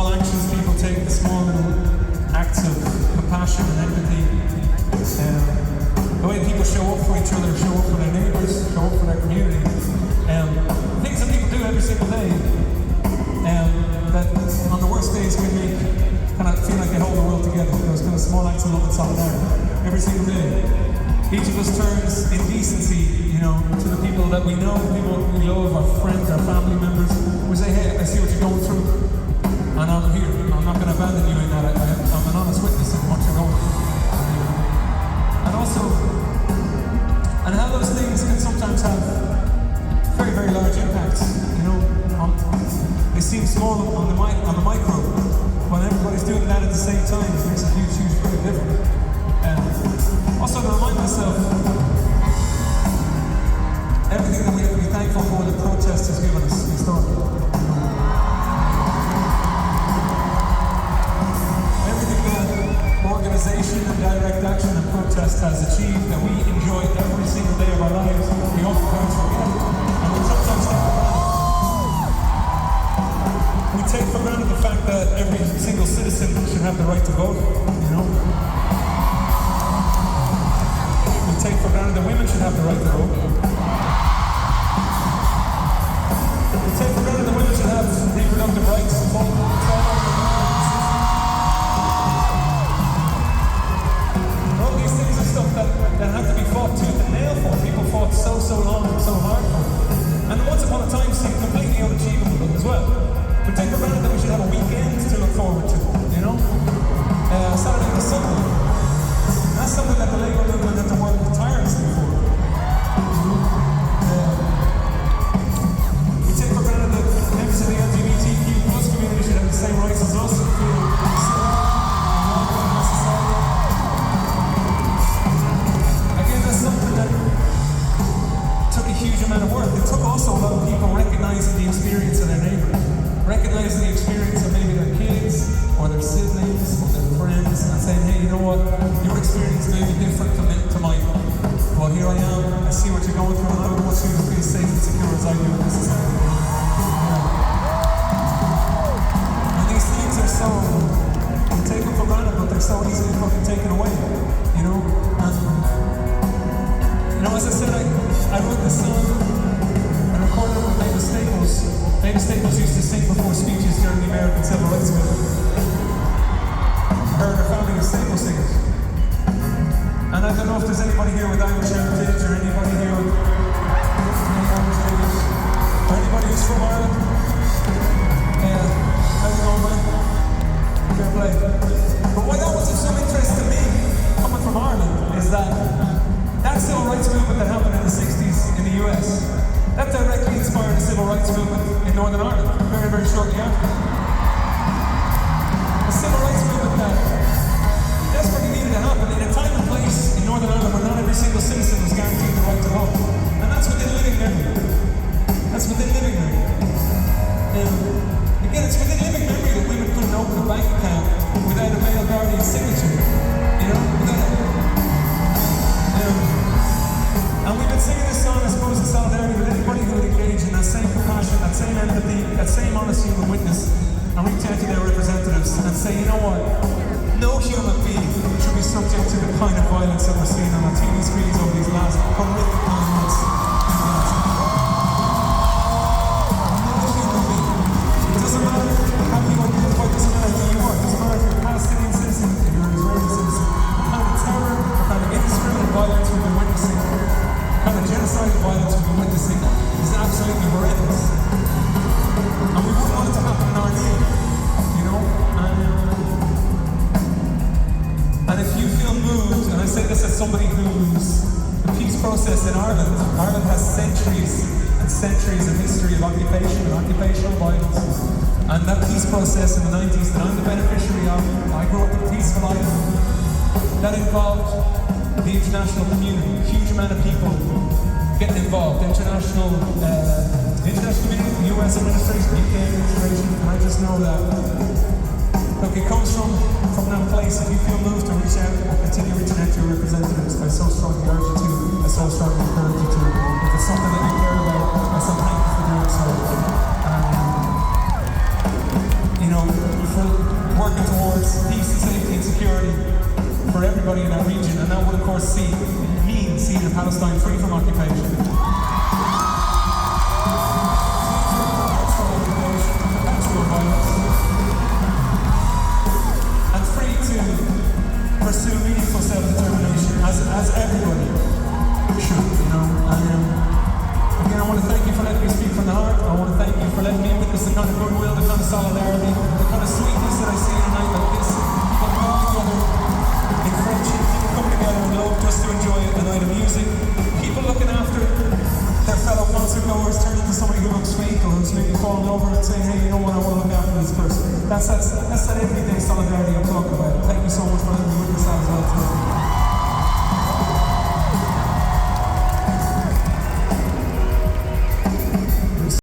small actions people take, the small little acts of compassion and empathy, the way people show up for each other, show up for their neighbours, show up for their community, things that people do every single day, that on the worst days can make kind of feel like they hold the world together. Those kind of small acts of love and solidarity every single day. Each of us turns in decency, to the people that we know, people we love, our friends, our family members. We say, hey, I see what you're going through, and I'm here. I'm not going to abandon you in that. I'm an honest witness of what you're going through. And also, and how those things can sometimes have very, very large impacts. They seem small on the micro, when everybody's doing that at the same time, it makes a huge, huge difference. Also, to remind myself, everything that we have to be thankful for the protest has given us historically. Everything that organisation and direct action and protest has achieved that we enjoy every single day of our lives, we oftentimes forget, and we sometimes take for granted. We take for granted the fact that every single citizen should have the right to vote, We take for granted that women should have the right to vote. We take for granted that women should have reproductive rights, full control over their all these things are stuff that have to be fought tooth and nail for. People fought so long and so hard for. And once upon a time seemed completely unachievable as well. We take for granted that we should have a weekend to look forward to, Saturday and Sunday. That's something that the Labour movement had to work tirelessly for. We take for granted that members of the LGBTQ plus community should have the same rights as us and feel again, that's something that took a huge amount of work. It took also a lot of people recognizing the experience of their neighbours, recognizing the experience of maybe their kids or their siblings or their friends, and saying, hey, you know what, your experience may be different to mine, but here I am, I see what you're going through, and I want you to feel safe and secure as I do in this society. And these things are so, we take them for granted, but they're so easily fucking taken away, And, as I said, I wrote this song and recorded it with Mavis Staples. Mavis Staples used to sing before speeches during the American Civil Rights Movement. Her and her family were staple singers. And I don't know if there's anybody here with Irish heritage or anybody here with any Irish heritage or anybody who's from Ireland. How's it going, man? Fair play. But why that was of some interest to me, coming from Ireland, is that civil rights movement that happened in the 60s in the US, that directly inspired the civil rights movement in Northern Ireland very, very shortly after. A civil rights movement that desperately needed to happen in a time and place in Northern Ireland where not every single citizen was guaranteed the right to vote. And that's within living memory. That's within living memory. Again, it's within living memory that women couldn't open a bank account without a male guardian signature. And we've been singing this song, I suppose, in solidarity with anybody who would engage in that same compassion, that same empathy, that same honest human witness, and reach out to their representatives and say, you know what, no human being should be subject to the kind of violence that we're seeing on our TV screens over these last horrific 9 months. No human being. It doesn't matter how you identify, it doesn't matter who you are, it doesn't matter if you're a Palestinian citizen, if you're an Israeli citizen. The kind of terror, the kind of indiscriminate violence we've been witnessing, kind of genocidal violence we've been witnessing is absolutely horrendous. And we wouldn't want it to happen in our name, And if you feel moved, and I say this as somebody who's the peace process in Ireland has centuries and centuries of history of occupation and occupational violence. And that peace process in the 90s that I'm the beneficiary of, I grew up in a peaceful Ireland, that involved the international community, a huge amount of people getting involved, international community, the US administration, UK administration, and I just know that, look, it comes from that place. If you feel moved to reach out or continue reaching out to your representatives, I so strongly urge you to, I so strongly encourage you to. If it's something that you care about, I so thank you for doing so. For story for everybody in that region, and that would of course mean seeing Palestine free from occupation. And free to pursue meaningful self-determination, as everybody should, you know. Again, I want to thank you for letting me speak from the heart. I want to thank you for letting me witness the kind of goodwill, the kind of solidarity, the kind of sweetness that I see in a night like this. People come together in friendship, people come together in love just to enjoy a night of music. People looking after their fellow concert goers, turning to somebody who looks sweet or who's maybe falling over and saying, hey, you know what, I want to look after this person. That's that everyday solidarity I'm talking about. Thank you so much for letting me witness that as well today.